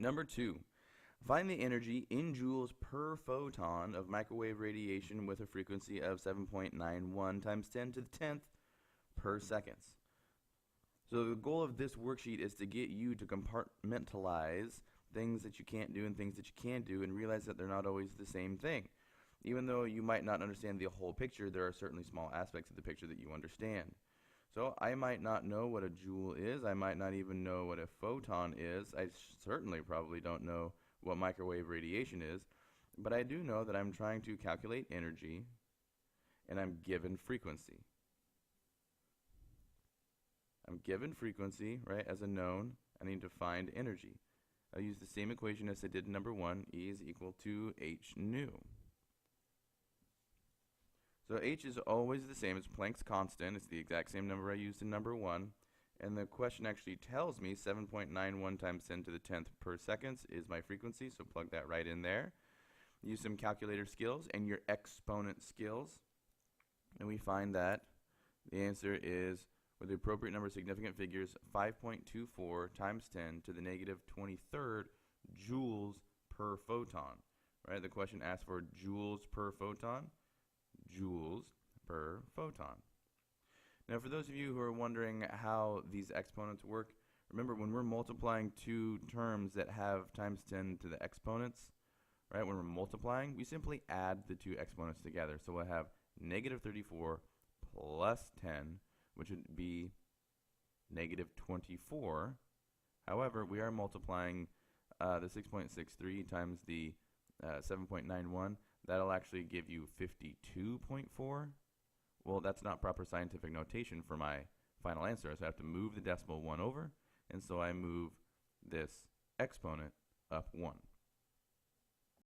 Number 2, find the energy in joules per photon of microwave radiation with a frequency of 7.91 times 10 to the 10th per seconds. So the goal of this worksheet is to get you to compartmentalize things that you can't do and things that you can do, and realize that they're not always the same thing. Even though you might not understand the whole picture, there are certainly small aspects of the picture that you understand. So I might not know what a joule is. I might not even know what a photon is. I certainly probably don't know what microwave radiation is. But I do know that I'm trying to calculate energy, and I'm given frequency. I'm given frequency, right, as a known. I need to find energy. I'll use the same equation as I did in number 1. E is equal to h nu. So h is always the same. It's Planck's constant. It's the exact same number I used in number 1. And the question actually tells me 7.91 times 10 to the 10th per seconds is my frequency, so plug that right in there. Use some calculator skills and your exponent skills, and we find that the answer is, with the appropriate number of significant figures, 5.24 times 10 to the negative 23rd joules per photon. Right? The question asks for joules per photon. Joules per photon. Now, for those of you who are wondering how these exponents work, remember when we're multiplying two terms that have times 10 to the exponents, right? When we're multiplying, we simply add the two exponents together. So we'll have negative 34 plus 10, which would be negative 24. However, we are multiplying the 6.63 times the 7.91. That'll actually give you 52.4. Well, that's not proper scientific notation for my final answer, so I have to move the decimal 1 over, and so I move this exponent up 1.